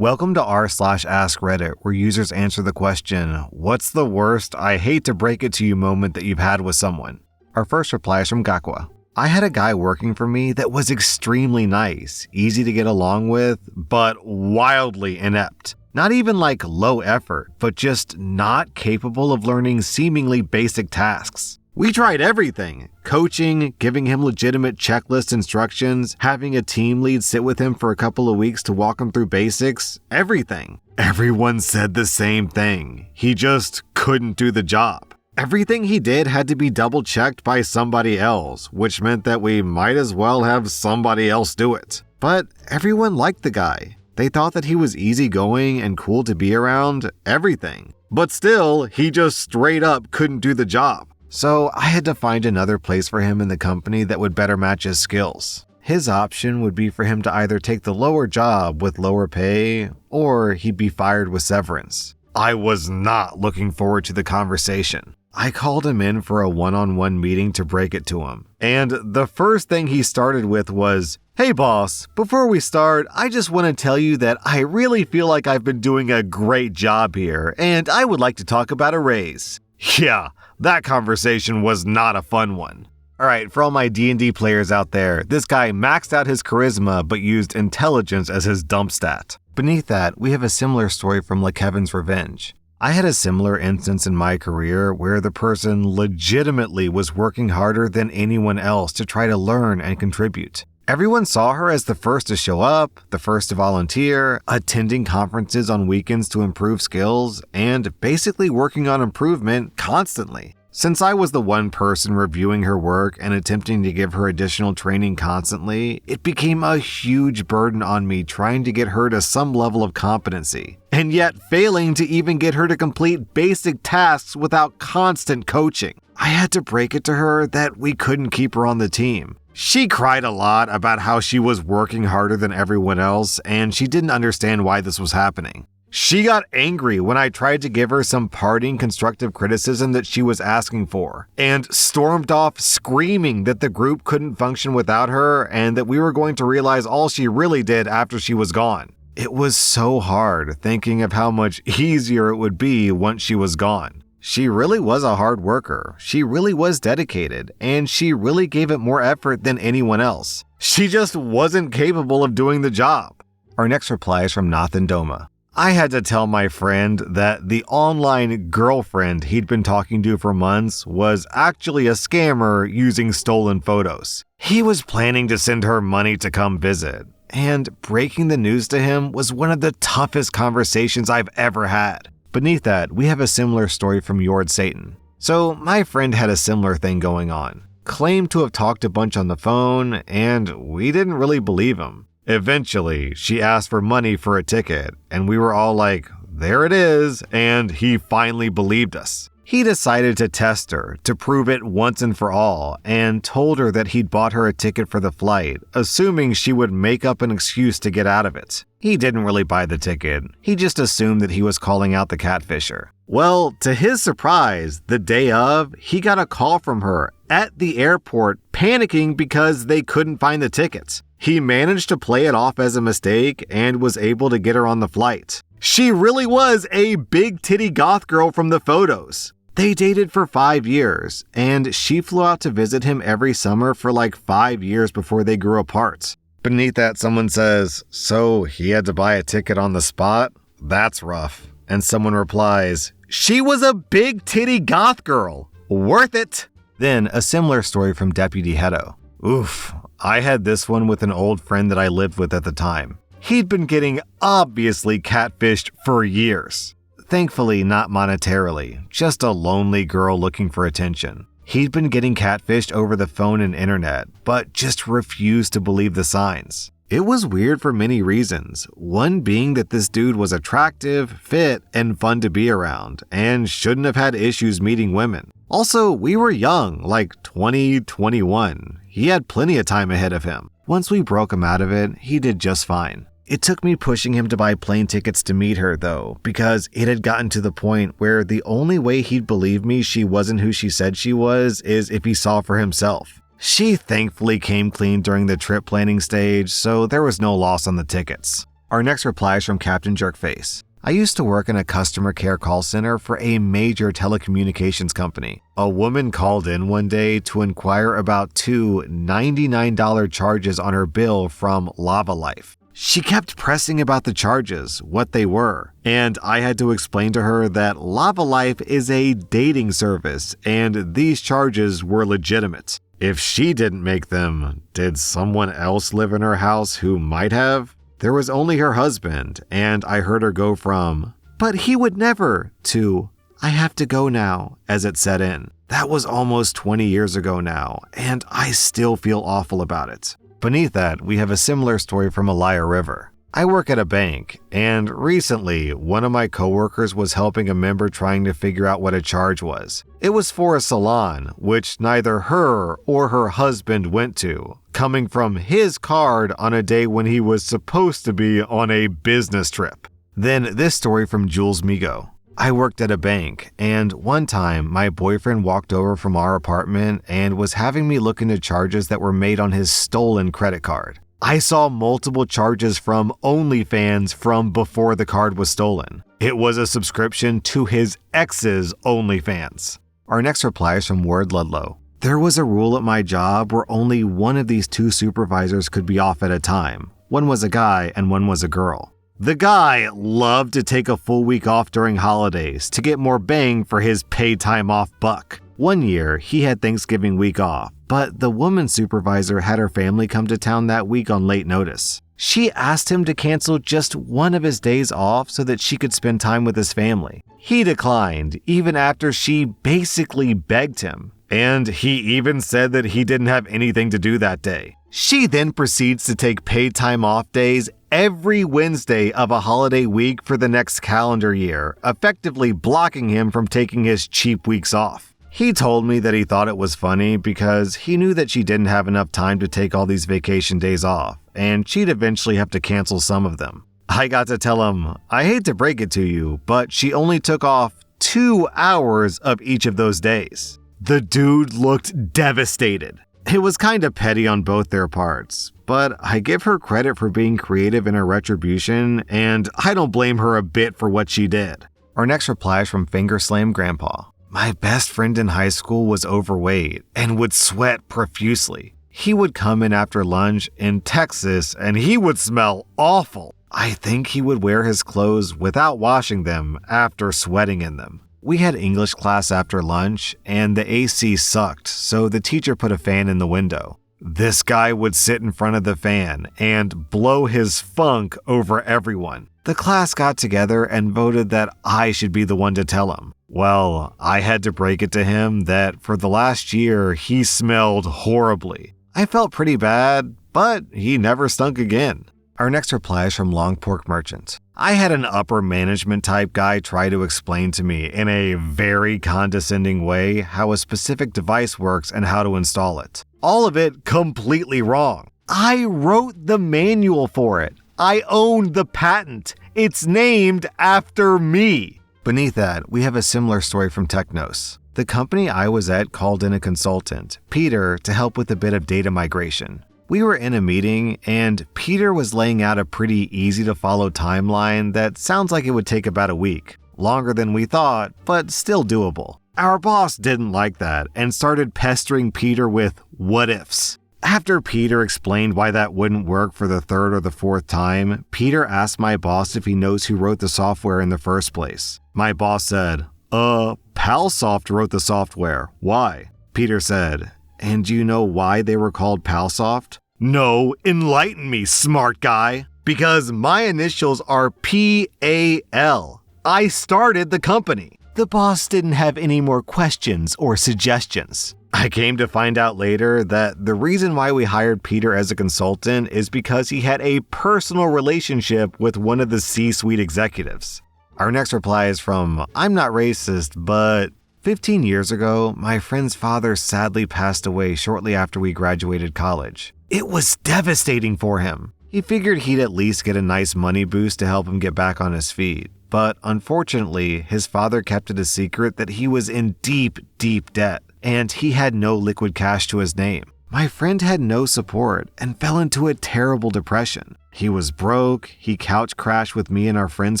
Welcome to r/Askreddit, where users answer the question, what's the worst I hate to break it to you moment that you've had with someone? Our first reply is from Gakwa. I had a guy working for me that was extremely nice, easy to get along with, but wildly inept. Not even like low effort, but just not capable of learning seemingly basic tasks. We tried everything. Coaching, giving him legitimate checklist instructions, having a team lead sit with him for a couple of weeks to walk him through basics, everything. Everyone said the same thing. He just couldn't do the job. Everything he did had to be double checked by somebody else, which meant that we might as well have somebody else do it. But everyone liked the guy. They thought that he was easygoing and cool to be around, everything. But still, he just straight up couldn't do the job. So I had to find another place for him in the company that would better match his skills. His option would be for him to either take the lower job with lower pay, or he'd be fired with severance. I was not looking forward to the conversation. I called him in for a one-on-one meeting to break it to him. And the first thing he started with was, "Hey boss, before we start, I just want to tell you that I really feel like I've been doing a great job here, and I would like to talk about a raise." Yeah, that conversation was not a fun one. Alright, for all my D&D players out there, this guy maxed out his charisma but used intelligence as his dump stat. Beneath that, we have a similar story from Kevin's Revenge. I had a similar instance in my career where the person legitimately was working harder than anyone else to try to learn and contribute. Everyone saw her as the first to show up, the first to volunteer, attending conferences on weekends to improve skills, and basically working on improvement constantly. Since I was the one person reviewing her work and attempting to give her additional training constantly, it became a huge burden on me trying to get her to some level of competency, and yet failing to even get her to complete basic tasks without constant coaching. I had to break it to her that we couldn't keep her on the team. She cried a lot about how she was working harder than everyone else, and she didn't understand why this was happening. She got angry when I tried to give her some parting constructive criticism that she was asking for, and stormed off screaming that the group couldn't function without her and that we were going to realize all she really did after she was gone. It was so hard thinking of how much easier it would be once she was gone. She really was a hard worker, she really was dedicated, and she really gave it more effort than anyone else. She just wasn't capable of doing the job. Our next reply is from Nathan Doma. I had to tell my friend that the online girlfriend he'd been talking to for months was actually a scammer using stolen photos. He was planning to send her money to come visit, and breaking the news to him was one of the toughest conversations I've ever had. Beneath that, we have a similar story from Yord Satan. So my friend had a similar thing going on. Claimed to have talked a bunch on the phone, and we didn't really believe him. Eventually, she asked for money for a ticket, and we were all like, there it is, and he finally believed us. He decided to test her to prove it once and for all, and told her that he'd bought her a ticket for the flight, assuming she would make up an excuse to get out of it. He didn't really buy the ticket, he just assumed that he was calling out the catfisher. Well, to his surprise, the day of, he got a call from her at the airport panicking because they couldn't find the tickets. He managed to play it off as a mistake and was able to get her on the flight. She really was a big titty goth girl from the photos. They dated for 5 years, and she flew out to visit him every summer for 5 years before they grew apart. Beneath that, someone says, so he had to buy a ticket on the spot? That's rough. And someone replies, she was a big titty goth girl. Worth it. Then a similar story from Deputy Hedo. Oof, I had this one with an old friend that I lived with at the time. He'd been getting obviously catfished for years. Thankfully, not monetarily, just a lonely girl looking for attention. He'd been getting catfished over the phone and internet, but just refused to believe the signs. It was weird for many reasons, one being that this dude was attractive, fit, and fun to be around, and shouldn't have had issues meeting women. Also, we were young, 20, 21. He had plenty of time ahead of him. Once we broke him out of it, he did just fine. It took me pushing him to buy plane tickets to meet her, though, because it had gotten to the point where the only way he'd believe me she wasn't who she said she was is if he saw for himself. She thankfully came clean during the trip planning stage, so there was no loss on the tickets. Our next reply is from Captain Jerkface. I used to work in a customer care call center for a major telecommunications company. A woman called in one day to inquire about two $99 charges on her bill from Lava Life. She kept pressing about the charges, what they were, and I had to explain to her that Lava Life is a dating service and these charges were legitimate. If she didn't make them, did someone else live in her house who might have? There was only her husband, and I heard her go from, "But he would never," to, "I have to go now," as it set in. That was almost 20 years ago now, and I still feel awful about it. Beneath that, we have a similar story from Elia River. I work at a bank, and recently, one of my coworkers was helping a member trying to figure out what a charge was. It was for a salon, which neither her or her husband went to, coming from his card on a day when he was supposed to be on a business trip. Then this story from Jules Migo. I worked at a bank, and one time my boyfriend walked over from our apartment and was having me look into charges that were made on his stolen credit card. I saw multiple charges from OnlyFans from before the card was stolen. It was a subscription to his ex's OnlyFans. Our next reply is from Ward Ludlow. There was a rule at my job where only one of these two supervisors could be off at a time. One was a guy and one was a girl. The guy loved to take a full week off during holidays to get more bang for his paid time off buck. One year, he had Thanksgiving week off, but the woman supervisor had her family come to town that week on late notice. She asked him to cancel just one of his days off so that she could spend time with his family. He declined, even after she basically begged him, and he even said that he didn't have anything to do that day. She then proceeds to take paid time off days every Wednesday of a holiday week for the next calendar year, effectively blocking him from taking his cheap weeks off. He told me that he thought it was funny because he knew that she didn't have enough time to take all these vacation days off, and she'd eventually have to cancel some of them. I got to tell him, I hate to break it to you, but she only took off 2 hours of each of those days. The dude looked devastated. It was kind of petty on both their parts, but I give her credit for being creative in her retribution, and I don't blame her a bit for what she did. Our next reply is from Fingerslam Grandpa. My best friend in high school was overweight and would sweat profusely. He would come in after lunch in Texas and he would smell awful. I think he would wear his clothes without washing them after sweating in them. We had English class after lunch and the AC sucked, so the teacher put a fan in the window. This guy would sit in front of the fan and blow his funk over everyone. The class got together and voted that I should be the one to tell him. Well, I had to break it to him that for the last year, he smelled horribly. I felt pretty bad, but he never stunk again. Our next reply is from Long Pork Merchant. I had an upper management type guy try to explain to me in a very condescending way how a specific device works and how to install it. All of it completely wrong. I wrote the manual for it. I own the patent. It's named after me. Beneath that, we have a similar story from Technos. The company I was at called in a consultant, Peter, to help with a bit of data migration. We were in a meeting, and Peter was laying out a pretty easy-to-follow timeline that sounds like it would take about a week. Longer than we thought, but still doable. Our boss didn't like that and started pestering Peter with what-ifs. After Peter explained why that wouldn't work for the third or the fourth time, Peter asked my boss if he knows who wrote the software in the first place. My boss said, Palsoft wrote the software. Why? Peter said, and do you know why they were called Palsoft? No, enlighten me, smart guy. Because my initials are PAL. I started the company. The boss didn't have any more questions or suggestions. I came to find out later that the reason why we hired Peter as a consultant is because he had a personal relationship with one of the C-suite executives. Our next reply is from, I'm not racist, but 15 years ago, my friend's father sadly passed away shortly after we graduated college. It was devastating for him. He figured he'd at least get a nice money boost to help him get back on his feet. But unfortunately, his father kept it a secret that he was in deep, deep debt, and he had no liquid cash to his name. My friend had no support and fell into a terrible depression. He was broke, he couch crashed with me and our friends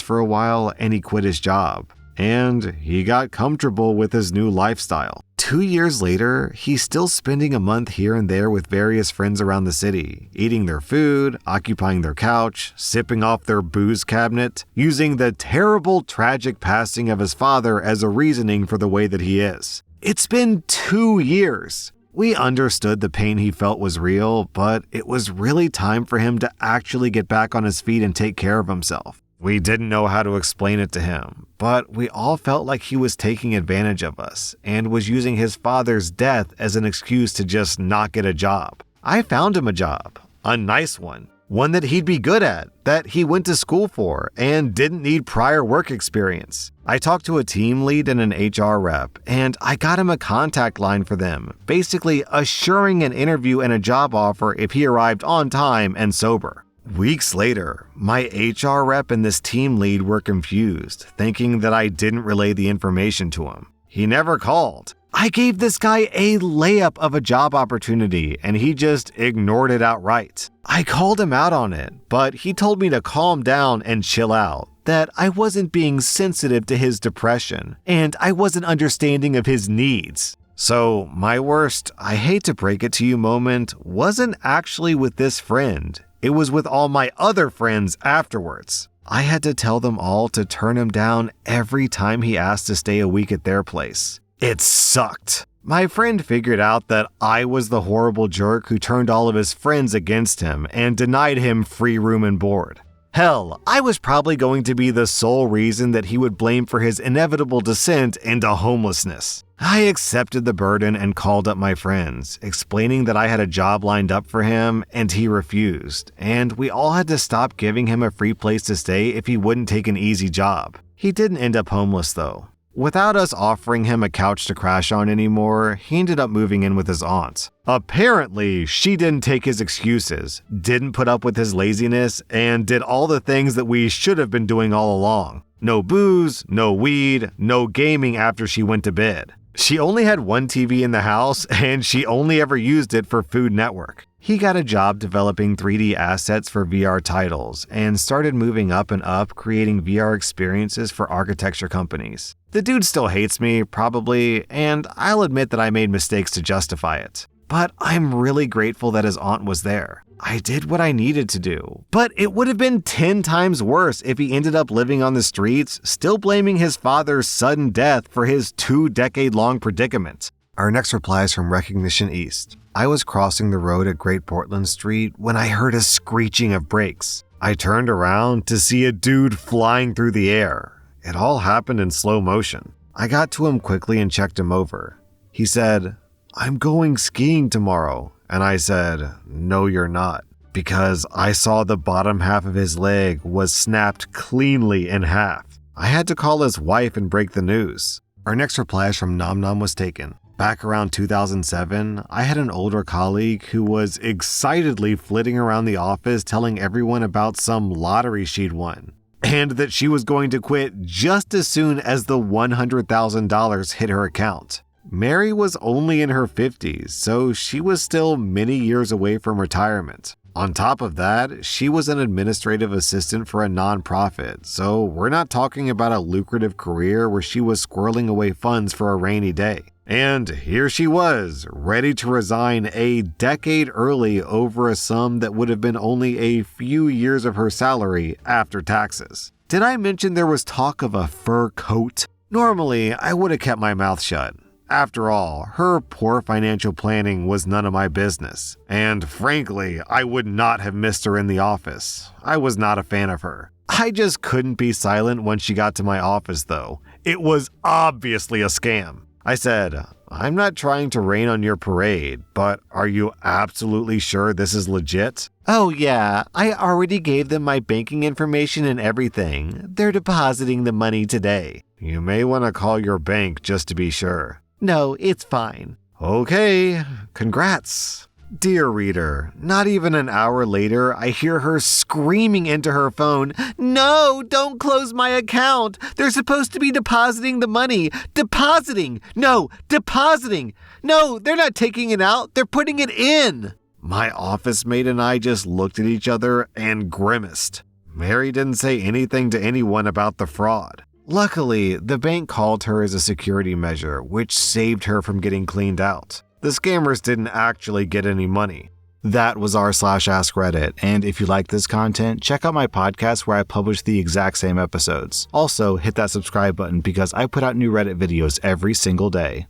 for a while, and he quit his job. And he got comfortable with his new lifestyle. 2 years later, he's still spending a month here and there with various friends around the city, eating their food, occupying their couch, sipping off their booze cabinet, using the terrible, tragic passing of his father as a reasoning for the way that he is. It's been 2 years. We understood the pain he felt was real, but it was really time for him to actually get back on his feet and take care of himself. We didn't know how to explain it to him, but we all felt like he was taking advantage of us and was using his father's death as an excuse to just not get a job. I found him a job, a nice one that he'd be good at, that he went to school for, and didn't need prior work experience. I talked to a team lead and an HR rep, and I got him a contact line for them, basically assuring an interview and a job offer if he arrived on time and sober. Weeks later, my HR rep and this team lead were confused, thinking that I didn't relay the information to him. He never called. I gave this guy a layup of a job opportunity, and he just ignored it outright. I called him out on it, but he told me to calm down and chill out, that I wasn't being sensitive to his depression, and I wasn't understanding of his needs. So my worst, I hate to break it to you moment, wasn't actually with this friend. It was with all my other friends afterwards. I had to tell them all to turn him down every time he asked to stay a week at their place. It sucked. My friend figured out that I was the horrible jerk who turned all of his friends against him and denied him free room and board. Hell, I was probably going to be the sole reason that he would blame for his inevitable descent into homelessness. I accepted the burden and called up my friends, explaining that I had a job lined up for him, and he refused, and we all had to stop giving him a free place to stay if he wouldn't take an easy job. He didn't end up homeless though. Without us offering him a couch to crash on anymore, he ended up moving in with his aunt. Apparently, she didn't take his excuses, didn't put up with his laziness, and did all the things that we should have been doing all along. No booze, no weed, no gaming after she went to bed. She only had one TV in the house, and she only ever used it for Food Network. He got a job developing 3D assets for VR titles and started moving up and up creating VR experiences for architecture companies. The dude still hates me, probably, and I'll admit that I made mistakes to justify it. But I'm really grateful that his aunt was there. I did what I needed to do. But it would have been 10 times worse if he ended up living on the streets, still blaming his father's sudden death for his 2-decade-long predicament. Our next reply is from Recognition East. I was crossing the road at Great Portland Street when I heard a screeching of brakes. I turned around to see a dude flying through the air. It all happened in slow motion. I got to him quickly and checked him over. He said, "I'm going skiing tomorrow." And I said, "No, you're not," because I saw the bottom half of his leg was snapped cleanly in half. I had to call his wife and break the news. Our next reply is from Nom Nom Was Taken. Back around 2007, I had an older colleague who was excitedly flitting around the office telling everyone about some lottery she'd won, and that she was going to quit just as soon as the $100,000 hit her account. Mary was only in her 50s, so she was still many years away from retirement. On top of that, she was an administrative assistant for a nonprofit, so we're not talking about a lucrative career where she was squirreling away funds for a rainy day. And here she was, ready to resign a decade early over a sum that would have been only a few years of her salary after taxes. Did I mention there was talk of a fur coat? Normally, I would have kept my mouth shut. After all, her poor financial planning was none of my business. And frankly, I would not have missed her in the office. I was not a fan of her. I just couldn't be silent when she got to my office though. It was obviously a scam. I said, "I'm not trying to rain on your parade, but are you absolutely sure this is legit?" "Oh yeah, I already gave them my banking information and everything. They're depositing the money today." "You may want to call your bank just to be sure." "No, it's fine." "Okay, congrats." Dear reader, not even an hour later, I hear her screaming into her phone, "No, don't close my account. They're supposed to be depositing the money. Depositing! No, depositing! No, they're not taking it out. They're putting it in." My office mate and I just looked at each other and grimaced. Mary didn't say anything to anyone about the fraud. Luckily, the bank called her as a security measure, which saved her from getting cleaned out. The scammers didn't actually get any money. That was r/Askreddit, and if you like this content, check out my podcast where I publish the exact same episodes. Also, hit that subscribe button because I put out new Reddit videos every single day.